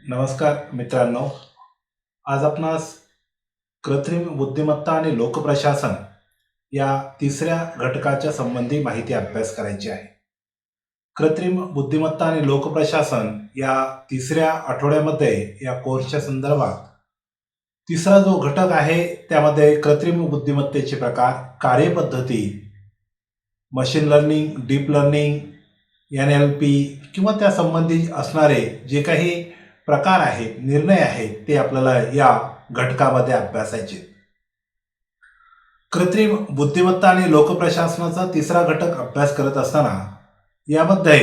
नमस्कार मित्रांनो. आज आपणास कृत्रिम बुद्धिमत्ता आणि लोकप्रशासन या तिसऱ्या घटकाच्या संबंधी माहिती अभ्यास करायची आहे. कृत्रिम बुद्धिमत्ता आणि लोकप्रशासन या तिसऱ्या आठवड्यामध्ये या कोर्सच्या संदर्भात तिसरा जो घटक आहे त्यामध्ये कृत्रिम बुद्धिमत्तेचे प्रकार, कार्यपद्धती, machine learning, deep learning, NLP किंवा त्या संबंधी असणारे जे काही प्रकार आहेत, निर्णय आहेत, ते आपल्याला या घटकामध्ये अभ्यासायचे. कृत्रिम बुद्धिमत्ता आणि लोकप्रशासनाचा तिसरा घटक अभ्यास करत असताना यामध्ये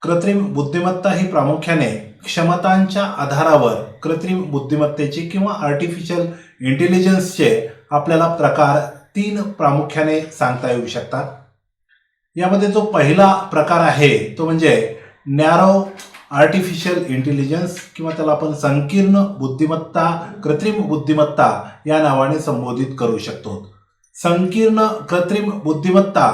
कृत्रिम बुद्धिमत्ता ही प्रामुख्याने क्षमतांच्या आधारावर कृत्रिम बुद्धिमत्तेचे किंवा आर्टिफिशियल इंटेलिजन्सचे आपल्याला प्रकार 3 प्रामुख्याने सांगता येऊ शकतात. यामध्ये जो पहिला प्रकार आहे तो म्हणजे नॅरो आर्टिफिशियल इंटेलिजन्स किंवा त्याला आपण संकीर्ण बुद्धिमत्ता, कृत्रिम बुद्धिमत्ता या नावाने संबोधित करू शकतो. संकीर्ण कृत्रिम बुद्धिमत्ता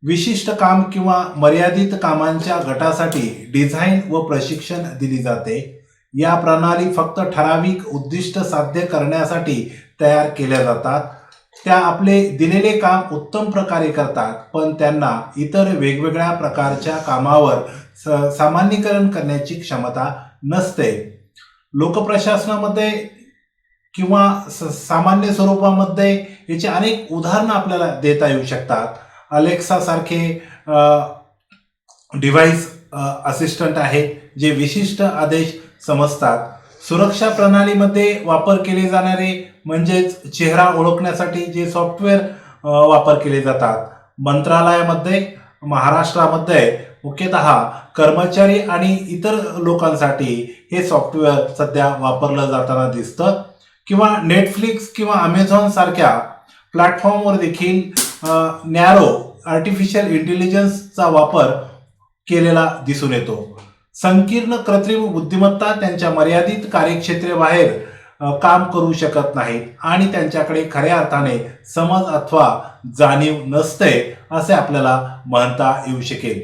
विशिष्ट काम किंवा मर्यादित कामांच्या गटासाठी डिझाईन व प्रशिक्षण दिली जाते. या प्रणाली फक्त ठराविक उद्दिष्ट साध्य करण्यासाठी तयार केल्या जातात. त्या आपले दिलेले काम उत्तम प्रकारे करतात, पण त्यांना इतर वेगवेगळ्या प्रकारच्या कामावर सामान्यीकरण करण्याची क्षमता नसते. लोकप्रशासनामध्ये किंवा सामान्य स्वरूपामध्ये याची अनेक उदाहरणं आपल्याला देता येऊ शकतात. अलेक्सा सारखे डिव्हाइस असिस्टंट आहेत जे विशिष्ट आदेश समजतात. सुरक्षा प्रणालीमध्ये वापर केले जाणारे म्हणजेच चेहरा ओळखण्यासाठी जे सॉफ्टवेअर वापर केले जातात. मंत्रालयामध्ये, महाराष्ट्रामध्ये मुख्यतः कर्मचारी आणि इतर लोकांसाठी हे सॉफ्टवेअर सध्या वापरलं जाताना दिसतं. किंवा नेटफ्लिक्स किंवा अमेझॉन सारख्या प्लॅटफॉर्मवर देखील नॅरो आर्टिफिशियल इंटेलिजन्सचा वापर केलेला दिसून येतो. संकीर्ण कृत्रिम बुद्धिमत्ता त्यांच्या मर्यादित कार्यक्षेत्राबाहेर काम करू शकत नाहीत आणि त्यांच्याकडे खऱ्या अर्थाने समज अथवा जाणीव नसते असे आपल्याला म्हणता येऊ शकेल.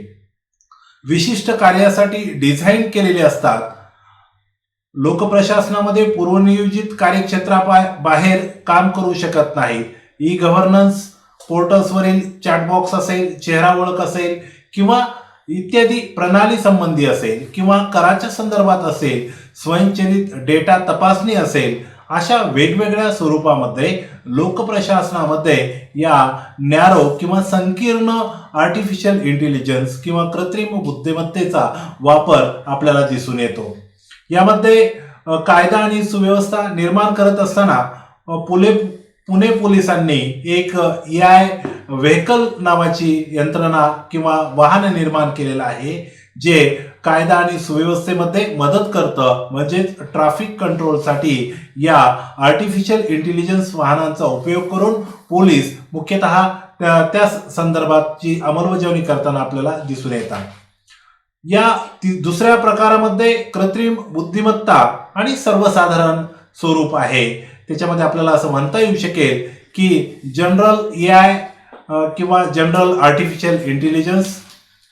विशिष्ट कार्यासाठी डिझाईन केलेले असतात. लोकप्रशासनामध्ये पूर्वनियोजित कार्यक्षेत्राबाहेर काम करू शकत नाहीत. ई गव्हर्नन्स पोर्टल्सवरील चॅटबॉक्स असेल, चेहरा ओळख असेल किंवा इत्यादी प्रणाली संबंधी असेल किंवा कराच्या संदर्भात असेल, स्वयंचलित डेटा तपासणी असेल, अशा वेगवेगळ्या स्वरूपामध्ये लोकप्रशासनामध्ये या नॅरो किंवा संकीर्ण आर्टिफिशियल इंटेलिजन्स किंवा कृत्रिम बुद्धिमत्तेचा वापर आपल्याला दिसून येतो. यामध्ये कायदा आणि सुव्यवस्था निर्माण करत असताना पुणे पोलिसांनी एक AI व्हेकल नावाची यंत्रणा किंवा वाहन निर्माण केलेलं आहे जे कायदा आणि सुव्यवस्थेमध्ये मदत करतं. म्हणजेच ट्रॅफिक कंट्रोलसाठी या आर्टिफिशियल इंटेलिजन्स वाहनांचा उपयोग करून पोलीस मुख्यतः त्या संदर्भाची अंमलबजावणी करताना आपल्याला दिसून येतात. या दुसऱ्या प्रकारामध्ये कृत्रिम बुद्धिमत्ता आणि सर्वसाधारण स्वरूप आहे. त्याच्यामध्ये आपल्याला असं म्हणता येऊ शकेल की जनरल AI किंवा जनरल आर्टिफिशियल इंटेलिजन्स.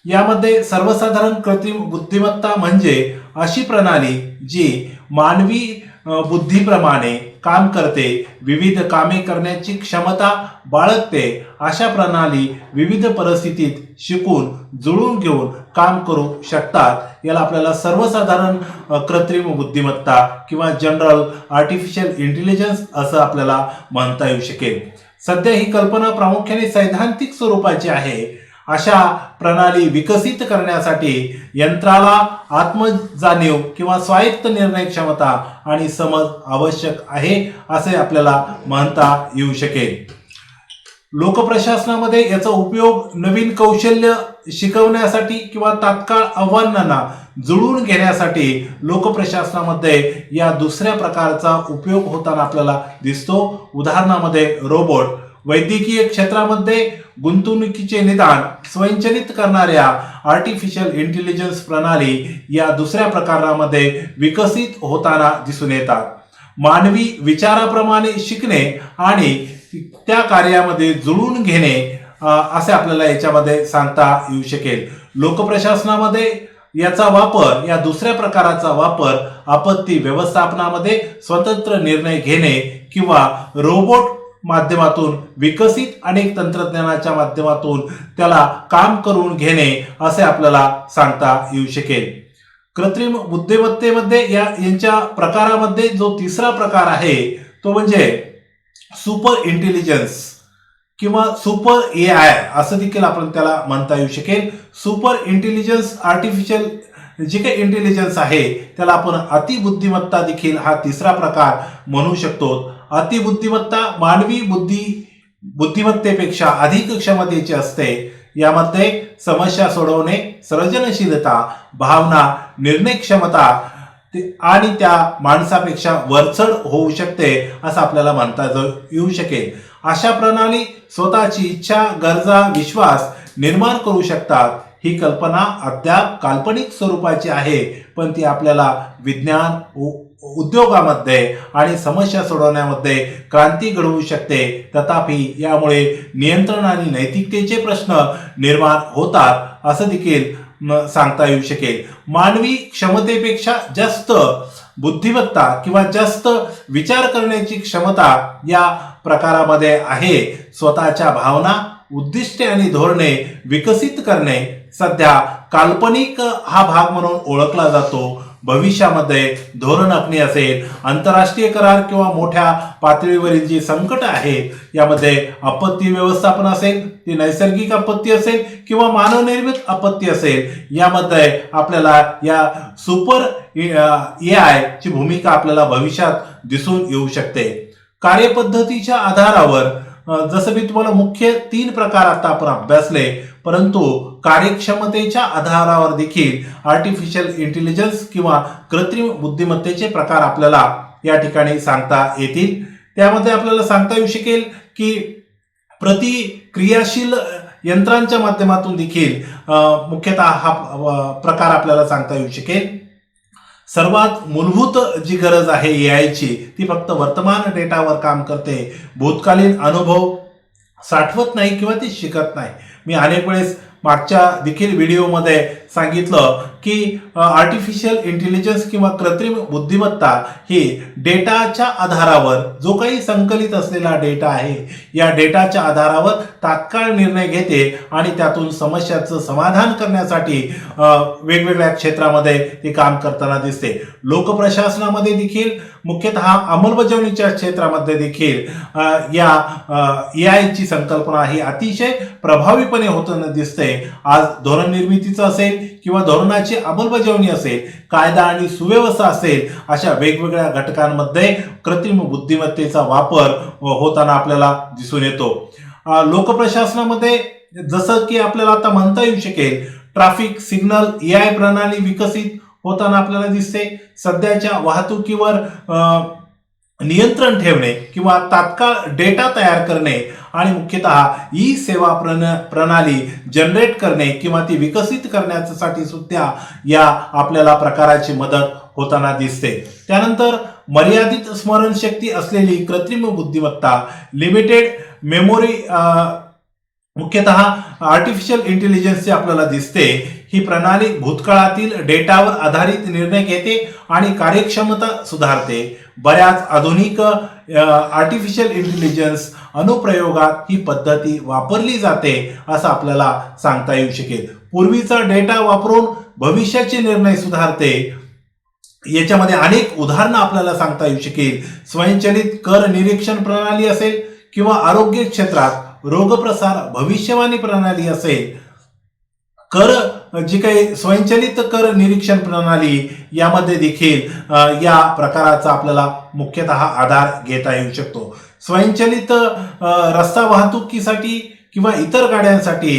यामध्ये सर्वसाधारण कृत्रिम बुद्धिमत्ता म्हणजे अशी प्रणाली जी मानवी बुद्धीप्रमाणे काम करते, विविध कामे करण्याची क्षमता बाळगते. अशा प्रणाली विविध परिस्थितीत शिकून, जुळून घेऊन काम करू शकतात. याला आपल्याला सर्वसाधारण कृत्रिम बुद्धिमत्ता किंवा जनरल आर्टिफिशियल इंटेलिजन्स असं आपल्याला म्हणता येऊ शकेल. सध्या ही कल्पना प्रामुख्याने सैद्धांतिक स्वरूपाची आहे. अशा प्रणाली विकसित करण्यासाठी यंत्राला आत्मजाणीव किंवा स्वायत्त निर्णय क्षमता आणि समज आवश्यक आहे असे आपल्याला म्हणता येऊ शकेल. लोकप्रशासनामध्ये याचा उपयोग नवीन कौशल्य शिकवण्यासाठी किंवा तात्काळ आव्हानांना जुळवून घेण्यासाठी लोकप्रशासनामध्ये या दुसऱ्या प्रकारचा उपयोग होताना आपल्याला दिसतो. उदाहरणामध्ये रोबोट, वैद्यकीय क्षेत्रामध्ये गुंतवणुकीचे निदान स्वयंचलित करणाऱ्या आर्टिफिशियल इंटेलिजन्स प्रणाली या दुसऱ्या प्रकारामध्ये विकसित होताना दिसून येतात. मानवी विचाराप्रमाणे शिकणे आणि त्या कार्यामध्ये जुळवून घेणे असे आपल्याला याच्यामध्ये सांगता येऊ शकेल. लोकप्रशासनामध्ये याचा वापर, या दुसऱ्या प्रकाराचा वापर आपत्ती व्यवस्थापनामध्ये स्वतंत्र निर्णय घेणे किंवा रोबोट माध्यमातून विकसित अनेक तंत्रज्ञानाच्या माध्यमातून त्याला काम करून घेणे असे आपल्याला सांगता येऊ शकेल. कृत्रिम बुद्धिमत्तेमध्ये यांच्या प्रकारामध्ये जो तिसरा प्रकार आहे तो म्हणजे सुपर इंटेलिजन्स किंवा सुपर AI असं देखील आपण त्याला म्हणता येऊ शकेल. सुपर इंटेलिजन्स आर्टिफिशियल जे काही इंटेलिजन्स आहे त्याला आपण अतिबुद्धिमत्ता देखील हा तिसरा प्रकार म्हणू शकतो. अतिबुद्धिमत्ता मानवी बुद्धिमत्तेपेक्षा अधिक क्षमतेची असते. यामध्ये समस्या सोडवणे, सर्जनशीलता, भावना, निर्णय क्षमता आणि त्या माणसापेक्षा वरचढ होऊ शकते असं आपल्याला म्हणता येऊ शकेल. अशा प्रणाली स्वतःची इच्छा, गरजा, विश्वास निर्माण करू शकतात. ही कल्पना अद्याप काल्पनिक स्वरूपाची आहे, पण ती आपल्याला विज्ञान, उद्योगामध्ये आणि समस्या सोडवण्यामध्ये क्रांती घडवू शकते. तथापि यामुळे नियंत्रण आणि नैतिकतेचे प्रश्न निर्माण होतात असं देखील सांगता येऊ शकेल. मानवी क्षमतेपेक्षा जास्त बुद्धिमत्ता किंवा जास्त विचार करण्याची क्षमता या प्रकारामध्ये आहे. स्वतःच्या भावना, उद्दिष्टे आणि धोरणे विकसित करणे सध्या काल्पनिक हा भाग म्हणून ओळखला जातो. भविष्यामध्ये धोरण आखणी असेल, आंतरराष्ट्रीय करार किंवा मोठ्या पातळीवरील जी संकट आहेत यामध्ये आपत्ती व्यवस्थापन असेल, ती नैसर्गिक आपत्ती असेल किंवा मानवनिर्मित आपत्ती असेल, यामध्ये आपल्याला या सुपर AI ची भूमिका आपल्याला भविष्यात दिसून येऊ शकते. कार्यपद्धतीच्या आधारावर जसं मी तुम्हाला मुख्य 3 प्रकार आता आपण अभ्यासले, परंतु कार्यक्षमतेच्या आधारावर देखील आर्टिफिशियल इंटेलिजन्स किंवा कृत्रिम बुद्धिमत्तेचे प्रकार आपल्याला या ठिकाणी सांगता येतील. त्यामध्ये आपल्याला सांगता येऊ शकेल की प्रतिक्रियाशील यंत्रांच्या माध्यमातून देखील मुख्यतः हा प्रकार आपल्याला सांगता येऊ शकेल. सर्वात मूलभूत जी गरज आहे AIची ती फक्त वर्तमान डेटावर काम करते, भूतकालीन अनुभव साठवत नाही किंवा ती शिकत नाही. मी अनेक वेळेस मागच्या देखील व्हिडिओमध्ये सांगितलं की आर्टिफिशियल इंटेलिजन्स किंवा कृत्रिम बुद्धिमत्ता ही डेटाच्या आधारावर, जो काही संकलित असलेला डेटा आहे या डेटाच्या आधारावर तात्काळ निर्णय घेते आणि त्यातून समस्याचं समाधान करण्यासाठी वेगवेगळ्या क्षेत्रामध्ये ते काम करताना दिसते. लोकप्रशासनामध्ये देखील, मुख्यतः अंमलबजावणीच्या क्षेत्रामध्ये देखील या AI ची संकल्पना ही अतिशय प्रभावीपणे होताना दिसते. आज धोरण निर्मितीचं असेल किंवा धोरणाची अंमलबजावणी असेल, कायदा आणि सुव्यवस्था असेल, अशा वेगवेगळ्या घटकांमध्ये कृत्रिम बुद्धिमत्तेचा वापर होताना आपल्याला दिसून येतो. लोकप्रशासनामध्ये जसं की आपल्याला आता म्हणता येऊ शकेल, ट्रॅफिक सिग्नल AI प्रणाली विकसित होताना आपल्याला दिसते. सध्याच्या वाहतुकीवर नियंत्रण ठेवणे किंवा तात्काळ डेटा तयार करणे आणि मुख्यतः सेवा प्रणाली जनरेट करणे किंवा ती विकसित करण्यासाठी सुद्धा या आपल्याला प्रकाराची मदत होताना दिसते. त्यानंतर मर्यादित स्मरणशक्ती असलेली कृत्रिम बुद्धिमत्ता, लिमिटेड मेमोरी, मुख्यतः आर्टिफिशियल इंटेलिजन्सची आपल्याला दिसते. ही प्रणाली भूतकाळातील डेटावर आधारित निर्णय घेते आणि कार्यक्षमता सुधारते. बऱ्याच आधुनिक आर्टिफिशियल इंटेलिजन्स अनुप्रयोगात ही पद्धती वापरली जाते असं आपल्याला सांगता येऊ शकेल. पूर्वीचा डेटा वापरून भविष्याचे निर्णय सुधारते. याच्यामध्ये अनेक उदाहरणं आपल्याला सांगता येऊ शकेल. स्वयंचलित कर निरीक्षण प्रणाली असेल किंवा आरोग्य क्षेत्रात रोगप्रसार भविष्यवाणी प्रणाली असेल, जी काही स्वयंचलित कर निरीक्षण प्रणाली यामध्ये देखील या प्रकाराचा आपल्याला मुख्यतः आधार घेता येऊ शकतो. स्वयंचलित रस्ता वाहतुकीसाठी किंवा इतर गाड्यांसाठी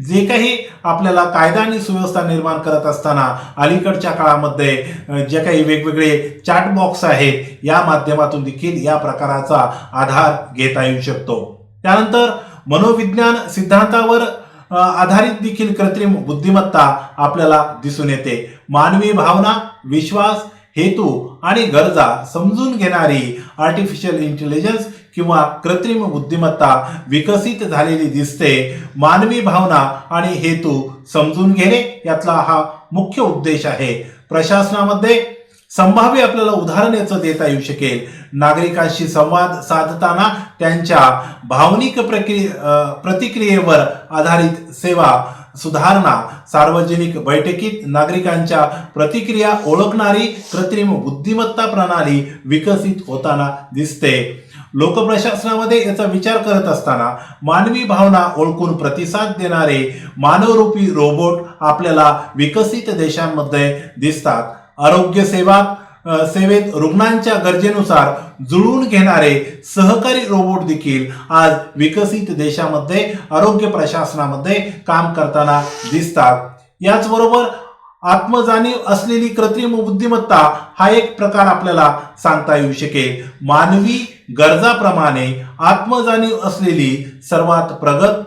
जे काही आपल्याला कायदा आणि सुव्यवस्था निर्माण करत असताना अलीकडच्या काळामध्ये जे काही वेगवेगळे चॅट बॉक्स आहेत या माध्यमातून देखील या प्रकाराचा आधार घेता येऊ शकतो. त्यानंतर मनोविज्ञान सिद्धांतावर आधारित देखील कृत्रिम बुद्धिमत्ता आपल्याला दिसून येते. मानवी भावना, विश्वास, हेतू आणि गरजा समजून घेणारी आर्टिफिशियल इंटेलिजन्स किंवा कृत्रिम बुद्धिमत्ता विकसित झालेली दिसते. मानवी भावना आणि हेतू समजून घेणे यातला हा मुख्य उद्देश आहे. प्रशासनामध्ये संभाव्य आपल्याला उदाहरण याचं देता येऊ शकेल. नागरिकांशी संवाद साधताना त्यांच्या भावनिक प्रतिक्रियेवर आधारित सेवा सुधारणा. सार्वजनिक बैठकीत नागरिकांच्या प्रतिक्रिया ओळखणारी कृत्रिम बुद्धिमत्ता प्रणाली विकसित होताना दिसते. लोकप्रशासनामध्ये याचा विचार करत असताना मानवी भावना ओळखून प्रतिसाद देणारे मानवरूपी रोबोट आपल्याला विकसित देशांमध्ये दिसतात. आरोग्य सेवेत रुग्णांच्या गरजेनुसार जुळवून घेणारे सहकारी रोबोट देखील आज विकसित देशामध्ये आरोग्य प्रशासनामध्ये काम करताना दिसतात. याचबरोबर आत्मजाणीव असलेली कृत्रिम बुद्धिमत्ता हा एक प्रकार आपल्याला सांगता येऊ शकेल. मानवी गरजाप्रमाणे आत्मजाणीव असलेली सर्वात प्रगत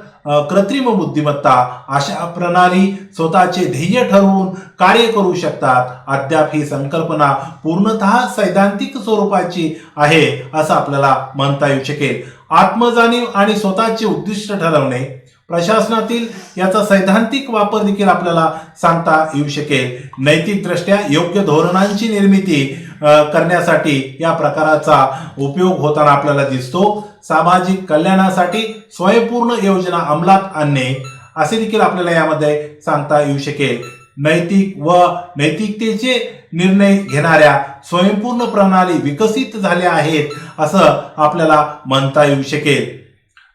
कृत्रिम बुद्धिमत्ता अशा प्रणाली स्वतःचे ध्येय ठरवून कार्य करू शकतात. अद्याप ही संकल्पना पूर्णतः सैद्धांतिक स्वरूपाची आहे असं आपल्याला म्हणता येऊ शकेल. आत्मजाणीव आणि स्वतःचे उद्दिष्ट ठरवणे प्रशासनातील याचा सैद्धांतिक वापर देखील आपल्याला सांगता येऊ शकेल. नैतिक दृष्ट्या योग्य धोरणांची निर्मिती करण्यासाठी या प्रकाराचा उपयोग होताना आपल्याला दिसतो. सामाजिक कल्याणासाठी स्वयंपूर्ण योजना अंमलात आणणे असे देखील आपल्याला यामध्ये सांगता येऊ शकेल. नैतिक व नैतिकतेचे निर्णय घेणाऱ्या स्वयंपूर्ण प्रणाली विकसित झाल्या आहेत असं आपल्याला म्हणता येऊ शकेल.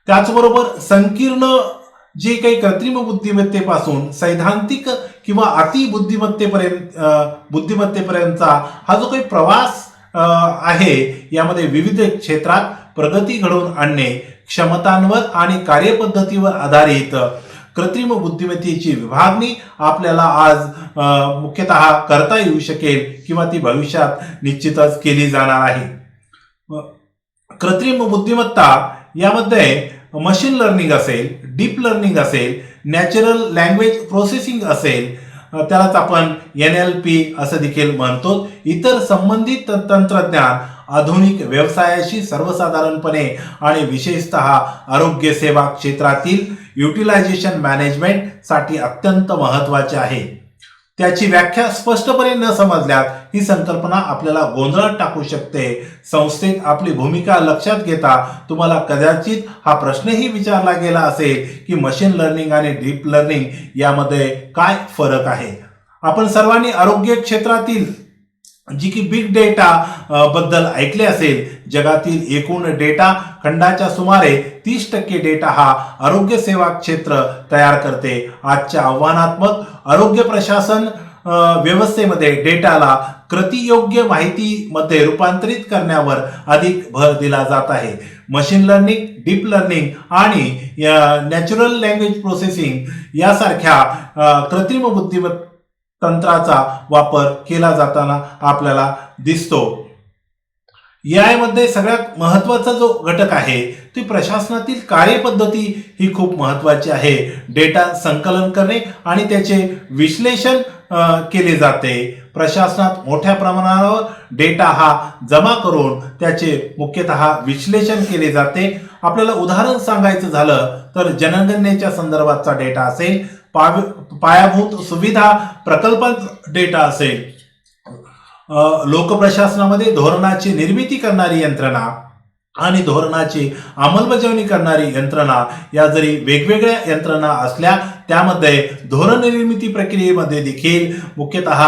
त्याचबरोबर संकीर्ण जे काही कृत्रिम बुद्धिमत्तेपासून सैद्धांतिक किंवा अति बुद्धिमत्तेपर्यंतचा हा जो काही प्रवास आहे यामध्ये विविध क्षेत्रात प्रगती घडवून आणणे, क्षमतांवर आणि कार्यपद्धतीवर आधारित कृत्रिम बुद्धिमत्तेची विभागणी आपल्याला आज मुख्यतः करता येऊ शकेल किंवा ती भविष्यात निश्चितच केली जाणार आहे. कृत्रिम बुद्धिमत्ता यामध्ये मशीन लर्निंग असेल, डीप लर्निंग असेल, नॅचरल लँग्वेज प्रोसेसिंग असेल, त्यालाच आपण NLP असं देखील म्हणतो. इतर संबंधित तंत्रज्ञान आधुनिक व्यवसायाशी सर्वसाधारणपणे आणि विशेषतः आरोग्य सेवा क्षेत्रातील युटिलायझेशन मॅनेजमेंट साठी अत्यंत महत्वाचे आहे. त्याची व्याख्या स्पष्टपणे न समजल्यास ही संकल्पना आपल्याला गोंधळात टाकू शकते. संस्थेत आपली भूमिका लक्षात घेता तुम्हाला कदाचित हा प्रश्नही विचारला गेला असेल की मशीन लर्निंग आणि डीप लर्निंग यामध्ये काय फरक आहे. आपण सर्वांनी आरोग्य क्षेत्रातील जी की बिग डेटा बद्दल ऐकले असेल. जगातील एकूण डेटा खंडाच्या सुमारे 30% डेटा हा आरोग्य सेवा क्षेत्र तयार करते. आजच्या आव्हानात्मक आरोग्य प्रशासन व्यवस्थेमध्ये डेटाला कृतीयोग्य माहितीमध्ये रूपांतरित करण्यावर अधिक भर दिला जात आहे. मशीन लर्निंग, डीप लर्निंग आणि नॅचरल लँग्वेज प्रोसेसिंग यासारख्या कृत्रिम बुद्धिमत्ता तंत्राचा वापर केला जाताना आपल्याला दिसतो. AI मध्ये सगळ्यात महत्वाचा जो घटक आहे ती प्रशासनातील कार्यपद्धती ही खूप महत्वाची आहे. डेटा संकलन करणे आणि त्याचे विश्लेषण केले जाते. प्रशासनात मोठ्या प्रमाणावर डेटा हा जमा करून त्याचे मुख्यतः विश्लेषण केले जाते. आपल्याला उदाहरण सांगायचं झालं तर जनगणनेच्या संदर्भातचा डेटा असेल, पायाभूत सुविधा प्रकल्पांचा डेटा असेल, लोकप्रशासनामध्ये धोरणाची निर्मिती करणारी यंत्रणा आणि धोरणाची अंमलबजावणी करणारी यंत्रणा या जरी वेगवेगळ्या यंत्रणा असल्या त्यामध्ये धोरण निर्मिती प्रक्रियेमध्ये देखील मुख्यतः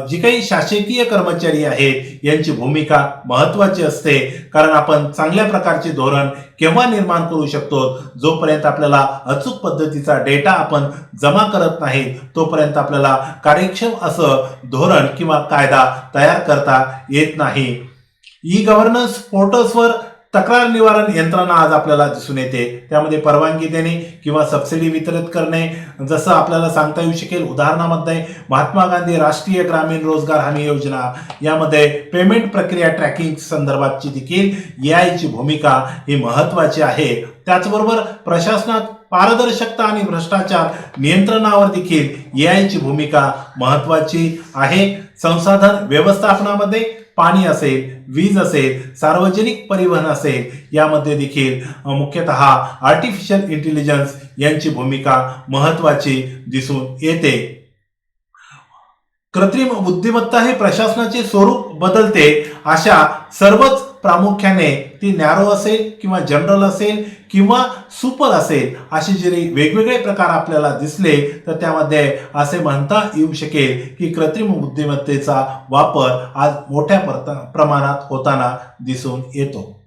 जी काही शासकीय कर्मचारी आहेत यांची भूमिका महत्वाची असते. कारण आपण चांगल्या प्रकारचे धोरण केव्हा निर्माण करू शकतो, जोपर्यंत आपल्याला अचूक पद्धतीचा डेटा आपण जमा करत नाही तोपर्यंत आपल्याला कार्यक्षम असं धोरण किंवा कायदा तयार करता येत नाही. ई गव्हर्नन्स पोर्टल्सवर तक्रार निवारण यंत्रणा आज आपल्याला दिसून येते. त्यामध्ये परवानगी देणे किंवा सबसिडी वितरित करणे, जसं आपल्याला सांगता येऊ शकेल उदाहरणामध्ये महात्मा गांधी राष्ट्रीय ग्रामीण रोजगार हमी योजना यामध्ये पेमेंट प्रक्रिया ट्रॅकिंग संदर्भातची देखील AI ची भूमिका ही महत्वाची आहे. त्याचबरोबर प्रशासनात पारदर्शकता आणि भ्रष्टाचार नियंत्रणावर देखील AI ची भूमिका महत्वाची आहे. संसाधन व्यवस्थापनामध्ये पाणी असेल, वीज असेल, सार्वजनिक परिवहन असेल यामध्ये देखील मुख्यतः आर्टिफिशियल इंटेलिजन्स यांची भूमिका महत्वाची दिसून येते. कृत्रिम बुद्धिमत्ता हे प्रशासनाचे स्वरूप बदलते. अशा सर्वच प्रामुख्याने ती नॅरो असेल किंवा जनरल असेल किंवा सुपर असेल असे जरी वेगवेगळे प्रकार आपल्याला दिसले तर त्यामध्ये असे म्हणता येऊ शकेल की कृत्रिम बुद्धिमत्तेचा वापर आज मोठ्या प्रमाणात होताना दिसून येतो.